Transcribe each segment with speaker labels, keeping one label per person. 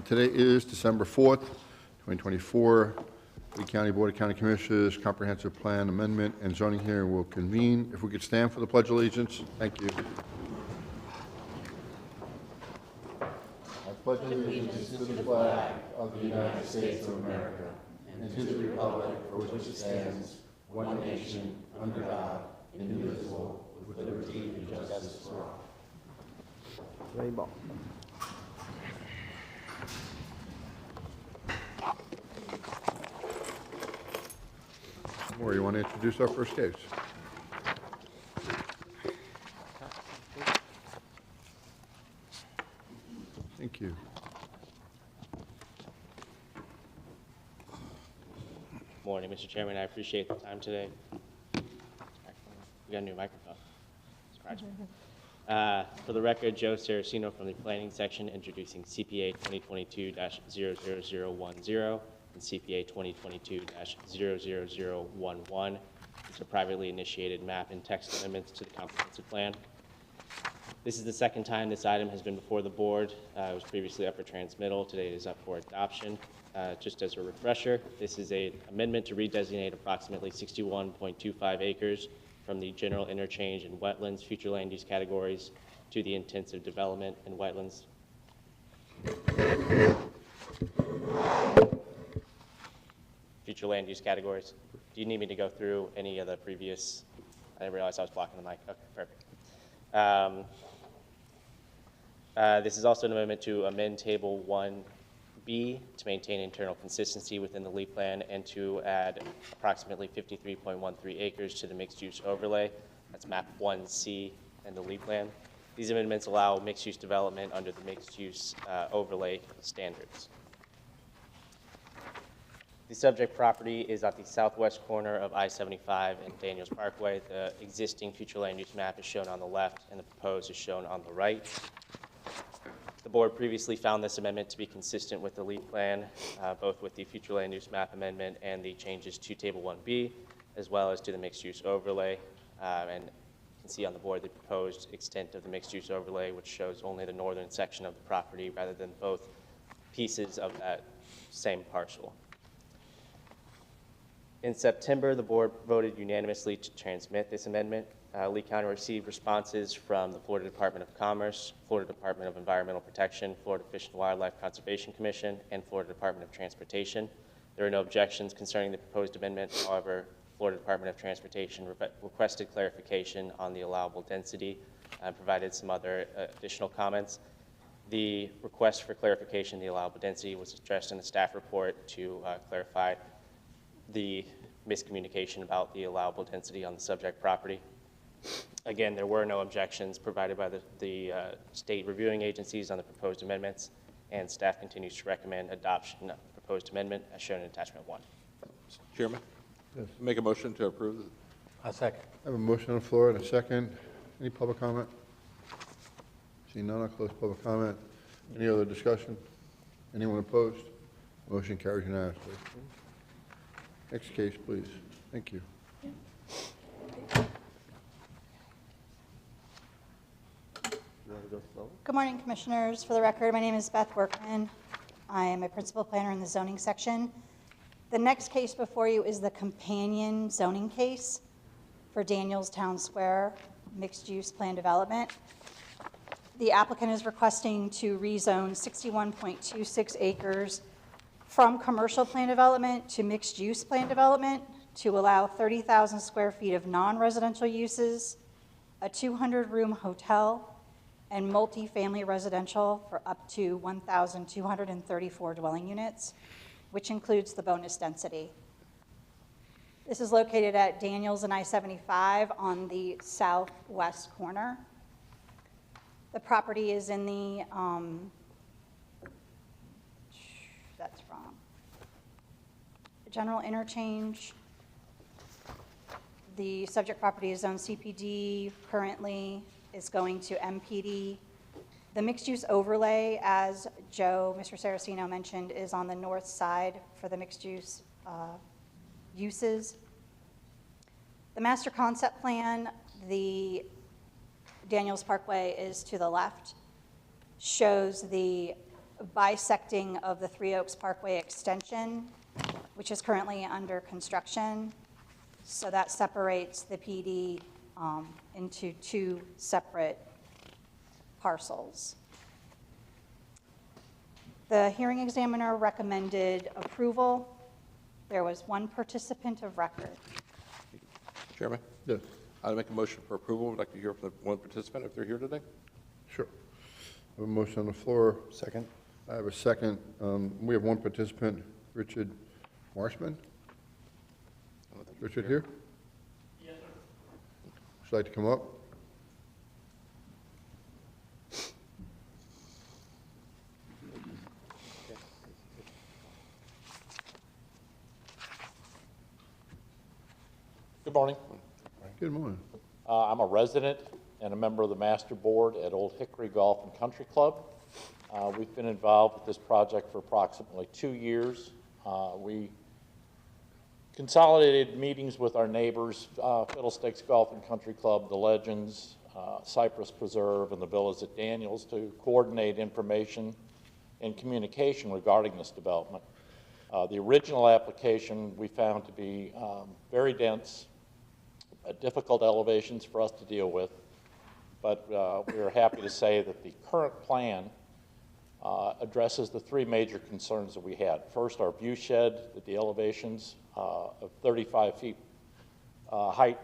Speaker 1: Today is December 4th, 2024. The County Board of County Commissioners Comprehensive Plan Amendment and Zoning Hearing will convene. If we could stand for the Pledge of Allegiance. Thank you. I pledge allegiance to the flag of the United States of America and to the republic for which it stands, one nation, under God, indivisible, with liberty and justice for all.
Speaker 2: Rainbow.
Speaker 1: Moore, you want to introduce our first case? Thank you.
Speaker 3: Morning, Mr. Chairman. I appreciate the time today. We got a new microphone. For the record, Joe Saracino from the Planning Section introducing CPA 2022-00010 and CPA 2022-00011. These are privately initiated map and text amendments to the comprehensive plan. This is the second time this item has been before the board. It was previously up for transmittal. Today it is up for adoption. Just as a refresher, this is an amendment to redesignate approximately 61.25 acres from the general interchange and wetlands future land use categories to the intensive development and wetlands. Future land use categories. Do you need me to go through any of the previous? I didn't realize I was blocking the mic. Okay, perfect. This is also an amendment to amend Table 1B to maintain internal consistency within the LEAP plan and to add approximately 53.13 acres to the mixed-use overlay. That's map 1C in the LEAP plan. These amendments allow mixed-use development under the mixed-use overlay standards. The subject property is at the southwest corner of I-75 and Daniels Parkway. The existing future land use map is shown on the left and the proposed is shown on the right. The board previously found this amendment to be consistent with the LEAP plan, both with the future land use map amendment and the changes to Table 1B, as well as to the mixed use overlay. And you can see on the board the proposed extent of the mixed use overlay, which shows only the northern section of the property rather than both pieces of that same parcel. In September, the board voted unanimously to transmit this amendment. Lee County received responses from the Florida Department of Commerce, Florida Department of Environmental Protection, Florida Fish and Wildlife Conservation Commission, and Florida Department of Transportation. There are no objections concerning the proposed amendment. However, Florida Department of Transportation requested clarification on the allowable density and provided some other additional comments. The request for clarification of the allowable density was addressed in the staff report to clarify the miscommunication about the allowable density on the subject property. Again, there were no objections provided by the state reviewing agencies on the proposed amendments, and staff continues to recommend adoption of the proposed amendment as shown in attachment 1.
Speaker 4: Mr. Chairman,
Speaker 1: Yes.
Speaker 4: make a motion to approve.
Speaker 2: A second.
Speaker 1: I have a motion on the floor and a second. Any public comment? Seeing none, I'll close public comment. Any other discussion? Anyone opposed? Motion carries unanimously. Next case, please. Thank you.
Speaker 5: Good morning, Commissioners. For the record, my name is Beth Workman. I am a principal planner in the zoning section. The next case before you is the companion zoning case for Daniels Town Square mixed-use plan development. The applicant is requesting to rezone 61.26 acres from commercial plan development to mixed-use plan development to allow 30,000 square feet of non-residential uses, a 200-room hotel, and multi-family residential for up to 1,234 dwelling units, which includes the bonus density. This is located at Daniels and I-75 on the southwest corner. The property is in the, that's wrong, general interchange. The subject property is zoned CPD, currently is going to MPD. The mixed-use overlay, as Mr. Saracino mentioned, is on the north side for the mixed-use uses. The master concept plan, the Daniels Parkway is to the left, shows the bisecting of the Three Oaks Parkway extension, which is currently under construction. So that separates the PD into two separate parcels. The hearing examiner recommended approval. There was one participant of record.
Speaker 4: Chairman,
Speaker 1: Yes,
Speaker 4: I'd make a motion for approval. I'd like to hear from the one participant if they're here today.
Speaker 1: sure. I have a motion on the floor.
Speaker 2: Second.
Speaker 1: I have a second. We have one participant, Richard Marshman. Richard here? Yes, sir. Would you like to come up?
Speaker 6: Good morning.
Speaker 1: Good morning.
Speaker 6: I'm a resident and a member of the master board at Old Hickory Golf and Country Club. We've been involved with this project for approximately 2 years. We consolidated meetings with our neighbors, Fiddlesticks Golf and Country Club, the Legends, Cypress Preserve, and the Villas at Daniels to coordinate information and communication regarding this development. The original application we found to be very dense, difficult elevations for us to deal with, but we are happy to say that the current plan addresses the three major concerns that we had. First, our view shed at the elevations of 35 feet height,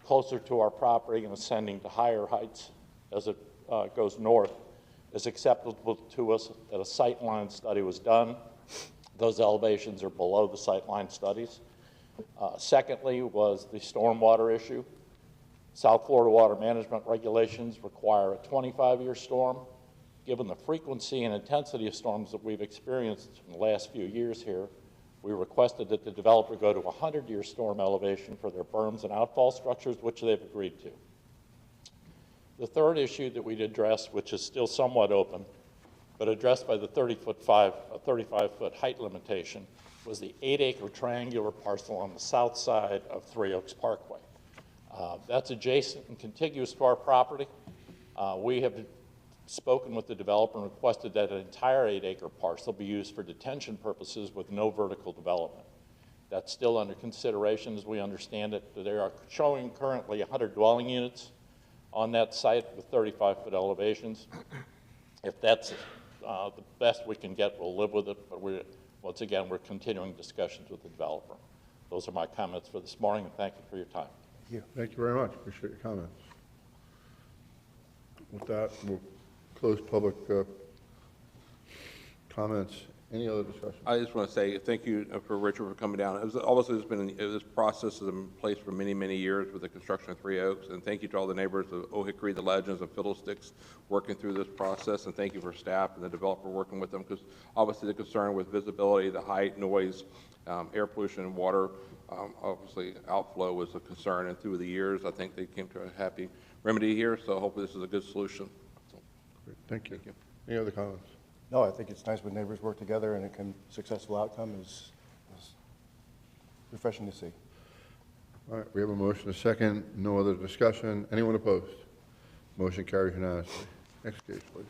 Speaker 6: closer to our property and ascending to higher heights as it goes north, is acceptable to us. That a sightline study was done. Those elevations are below the sightline studies. Secondly was the stormwater issue. South Florida water management regulations require a 25-year storm. Given the frequency and intensity of storms that we've experienced in the last few years here, we requested that the developer go to a 100-year storm elevation for their berms and outfall structures, which they've agreed to. The third issue that we'd address, which is still somewhat open, but addressed by the 35-foot height limitation, was the 8-acre triangular parcel on the south side of Three Oaks Parkway. That's adjacent and contiguous to our property. We have spoken with the developer and requested that an entire 8-acre parcel be used for detention purposes with no vertical development. That's still under consideration as we understand it. They are showing currently 100 dwelling units on that site with 35-foot elevations. If that's the best we can get, we'll live with it, but once again, we're continuing discussions with the developer. Those are my comments for this morning, and thank you for your time.
Speaker 1: Thank you very much. Appreciate your comments. With that, we'll close public comments. Any other discussion?
Speaker 4: I just want to say thank you for Richard for coming down. Obviously, this process is in place for many, many years with the construction of Three Oaks, and thank you to all the neighbors of Old Hickory, the Legends, and Fiddlesticks working through this process, and thank you for staff and the developer working with them, because obviously the concern with visibility, the height, noise, air pollution, and water, obviously outflow was a concern, and through the years, I think they came to a happy remedy here, so hopefully this is a good solution. So,
Speaker 1: Great. Thank you. Any other comments?
Speaker 2: No, I think it's nice when neighbors work together and a successful outcome is refreshing to see.
Speaker 1: All right, we have a motion, a second, no other discussion. Anyone opposed? Motion carries unanimously. Next case, please.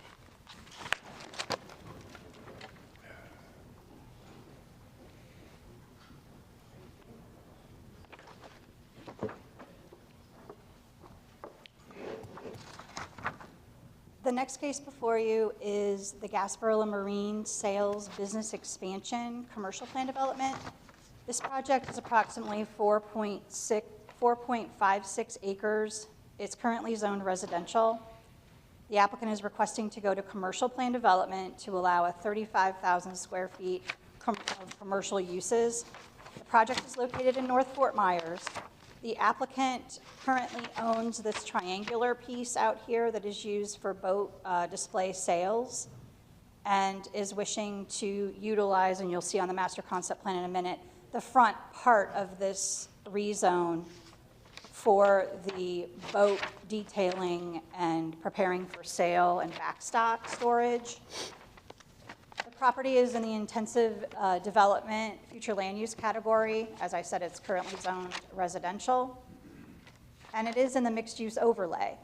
Speaker 5: The next case before you is the Gasparilla Marine Sales Business Expansion Commercial Plan Development. This project is approximately 4.56 acres. It's currently zoned residential. The applicant is requesting to go to commercial plan development to allow a 35,000 square feet of commercial uses. The project is located in North Fort Myers. The applicant currently owns this triangular piece out here that is used for boat display sales and is wishing to utilize, and you'll see on the master concept plan in a minute, the front part of this rezone for the boat detailing and preparing for sale and backstock storage. The property is in the intensive development future land use category. As I said, it's currently zoned residential, and it is in the mixed use overlay.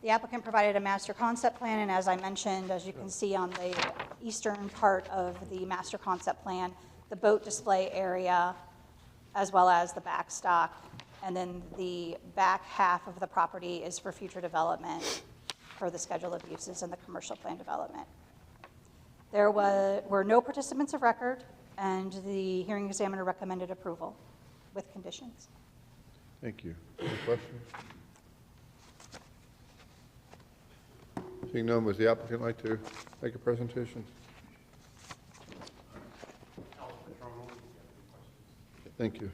Speaker 5: The applicant provided a master concept plan, and as I mentioned, as you can see on the eastern part of the master concept plan, the boat display area, as well as the backstock, and then the back half of the property is for future development for the schedule of uses and the commercial plan development. There were no participants of record, and the hearing examiner recommended approval with conditions.
Speaker 1: Thank you. Any questions? Seeing none, would the applicant like to make a presentation? Thank you.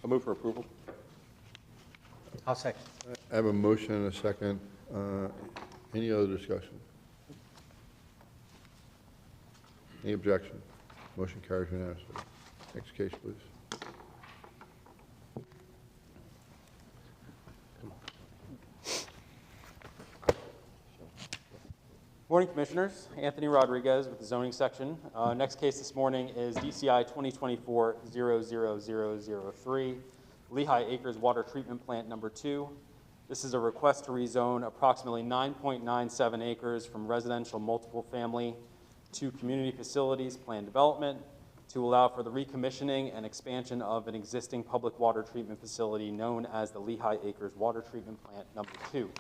Speaker 4: I'll move for approval.
Speaker 7: I'll second.
Speaker 1: I have a motion and a second. Any other discussion? Any objection? Motion carries unanimously. Next case, please.
Speaker 8: Morning, Commissioners. Anthony Rodriguez with the zoning section. Next case this morning is DCI 2024-00003, Lehigh Acres Water Treatment Plant Number 2. This is a request to rezone approximately 9.97 acres from residential multiple family to community facilities planned development to allow for the recommissioning and expansion of an existing public water treatment facility known as the Lehigh Acres Water Treatment Plant Number 2.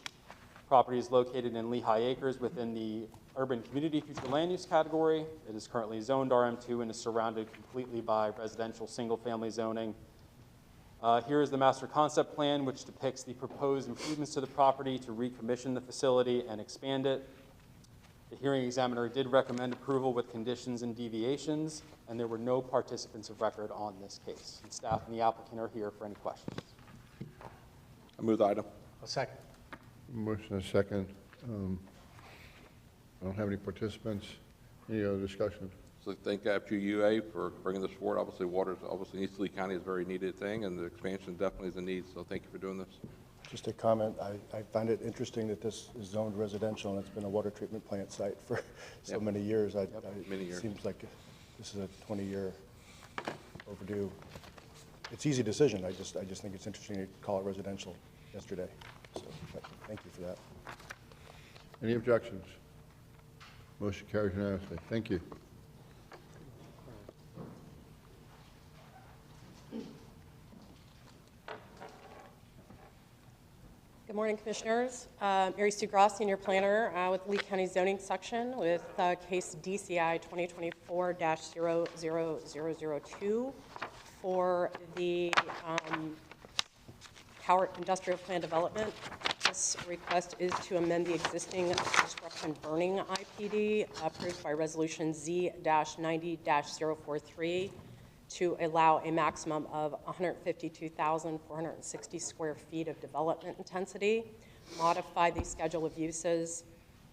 Speaker 8: Property is located in Lehigh Acres within the Urban Community Future Land Use category. It is currently zoned RM2 and is surrounded completely by residential single-family zoning. Here is the master concept plan, which depicts the proposed improvements to the property to recommission the facility and expand it. The hearing examiner did recommend approval with conditions and deviations, and there were no participants of record on this case. And staff and the applicant are here for any questions.
Speaker 4: I move the item.
Speaker 7: I'll second.
Speaker 1: Motion and a second. I don't have any participants. Any other discussion?
Speaker 4: So thank FGUA for bringing this forward. Obviously, water, obviously, in East Lee County is a very needed thing, and the expansion definitely is a need. So thank you for doing this.
Speaker 2: Just a comment, I find it interesting that this is zoned residential and it's been a water treatment plant site for so many years.
Speaker 4: Many years.
Speaker 2: It seems like this is a 20-year overdue. It's an easy decision. I just think it's interesting to call it residential yesterday. So thank you for that.
Speaker 1: Any objections? Motion carries unanimously. Thank you.
Speaker 9: Good morning, Commissioners. Mary Sue Gross, Senior Planner with Lee County Zoning Section with case DCI 2024-00002 for the Howard Industrial Plan Development. This request is to amend the existing construction burning IPD approved by Resolution Z-90-043 to allow a maximum of 152,460 square feet of development intensity, modify the schedule of uses,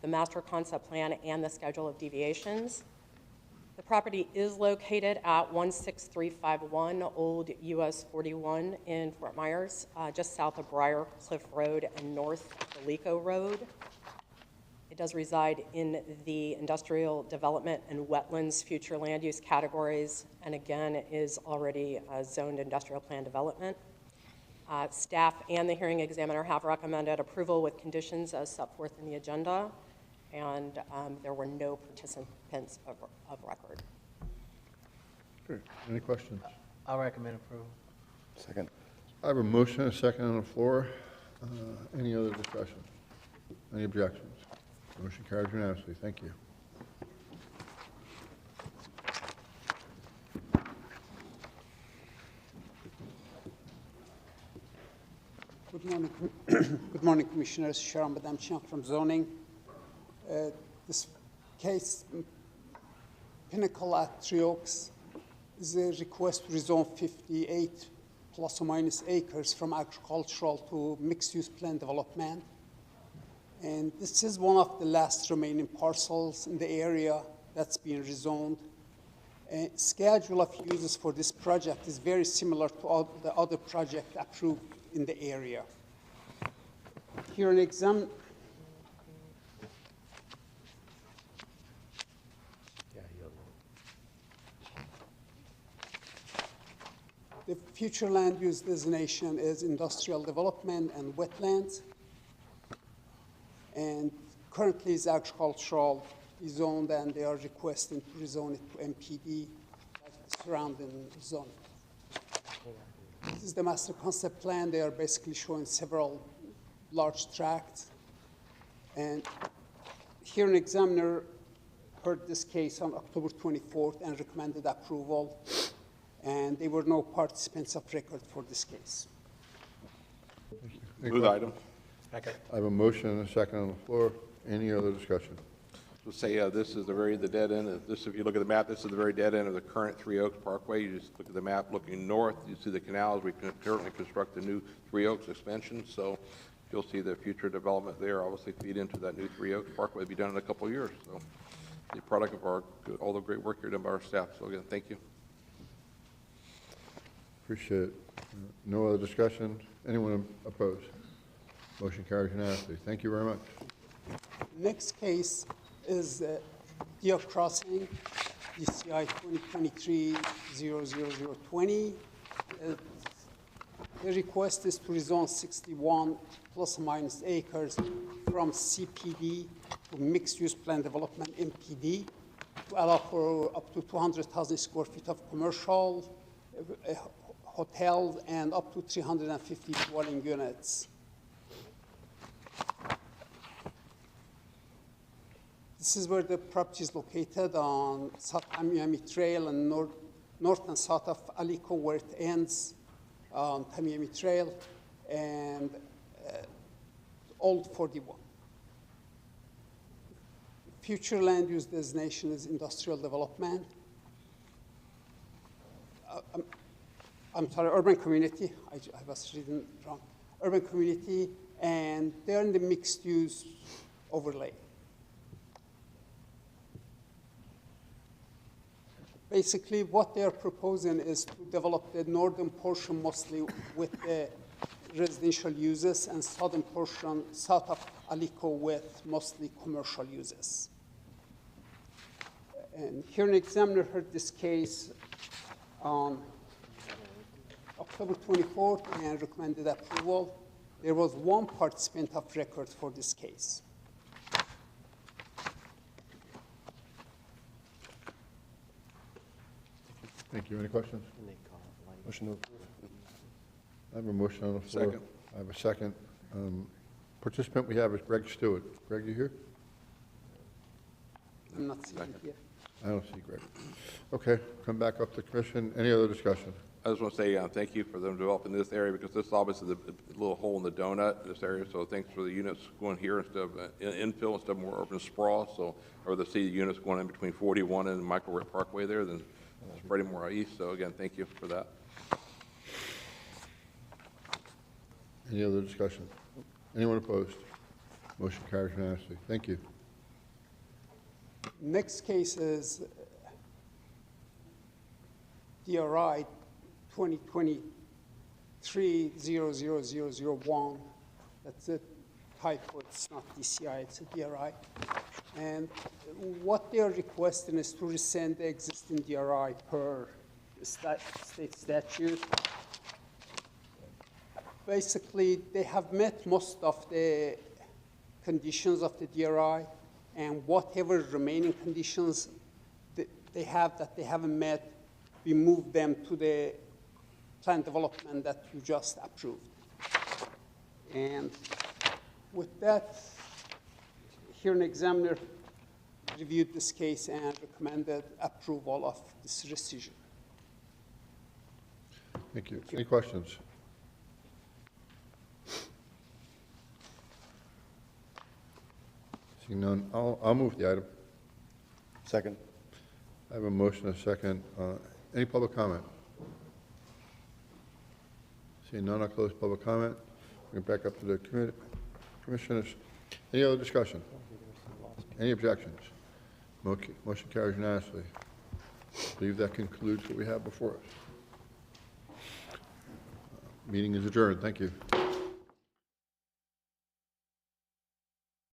Speaker 9: the master concept plan, and the schedule of deviations. The property is located at 16351 Old US 41 in Fort Myers, just south of Briar Cliff Road and north of Delico Road. It does reside in the industrial development and wetlands future land use categories, and again, it is already a zoned industrial plan development. Staff and the hearing examiner have recommended approval with conditions as set forth in the agenda, and there were no participants of record.
Speaker 1: Great. Any questions?
Speaker 7: I'll recommend approval.
Speaker 2: Second.
Speaker 1: I have a motion and a second on the floor. Any other discussion? Any objections? Motion carries unanimously. Thank you.
Speaker 10: Good morning, good morning, Commissioners. Sharon Badamchian from Zoning. This case, Pinnacle at Three Oaks, is a request to rezone 58 plus or minus acres from agricultural to mixed-use plan development. And this is one of the last remaining parcels in the area that's being rezoned. Schedule of uses for this project is very similar to all the other projects approved in the area. Here an example. The future land use designation is industrial development and wetlands. and currently is agricultural zoned, and they are requesting to rezone it to MPD, like the surrounding zone. This is the master concept plan. They are basically showing several large tracts. And hearing examiner heard this case on October 24th and recommended approval, and there were no participants of record for this case.
Speaker 4: Move the item.
Speaker 7: Second.
Speaker 1: I have a motion and a second on the floor. Any other discussion?
Speaker 4: So say this is the dead end. This, if you look at the map, this is the very dead end of the current Three Oaks Parkway. You just look at the map looking north, you see the canals. We can currently construct the new Three Oaks extension. So you'll see the future development there obviously feed into that new Three Oaks Parkway. It'll be done in a couple of years. So the product of all the great work here done by our staff. So again, thank you.
Speaker 1: Appreciate it. No other discussion? Anyone opposed? Motion carries unanimously. Thank you very much.
Speaker 10: Next case is Deer Crossing, DCI 2023-00020. The request is to rezone 61 plus or minus acres from CPD to mixed-use plan development MPD to allow for up to 200,000 square feet of commercial, hotels, and up to 350 dwelling units. This is where the property is located on South Tamiami Trail and north and south of Alico, where it ends on Tamiami Trail, and Old 41. Future land use designation is industrial development. I'm sorry, urban community. I was reading wrong. Urban community, and they're in the mixed use overlay. Basically, what they're proposing is to develop the northern portion mostly with the residential uses and southern portion south of Alico with mostly commercial uses. And hearing examiner heard this case on October 24th and recommended approval. There was one participant of record for this case.
Speaker 1: Thank you. Any questions?
Speaker 2: Motion to approve.
Speaker 1: I have a motion on the floor.
Speaker 4: Second.
Speaker 1: I have a second. Participant we have is Greg Stewart. Greg, you here?
Speaker 10: I'm not seeing it here.
Speaker 1: I don't see Greg. Okay, come back up to commission. Any other discussion?
Speaker 4: I just want to say thank you for them developing this area, because this obviously is a little hole in the donut, this area. So thanks for the units going here instead of infill, instead of more urban sprawl. So I'd rather see the units going in between 41 and Michael Parkway there than spreading more east. So again, thank you for that.
Speaker 1: Any other discussion? Anyone opposed? Motion carries unanimously. Thank you.
Speaker 10: Next case is DRI 2023-00001. That's a typo. It's not DCI, it's a DRI. And what they are requesting is to rescind the existing DRI per state statute. Basically, they have met most of the conditions of the DRI, and whatever remaining conditions they have that they haven't met, we move them to the plan development that you just approved. And with that, hearing examiner reviewed this case and recommended approval of this rescission.
Speaker 1: Thank you. Any questions? Seeing none, I'll move the item.
Speaker 2: Second.
Speaker 1: I have a motion and a second. Any public comment? Seeing none, I'll close public comment. Bring it back up to the commissioners. Any other discussion? Any objections? Motion carries unanimously. I believe that concludes what we have before us. Meeting is adjourned. Thank you.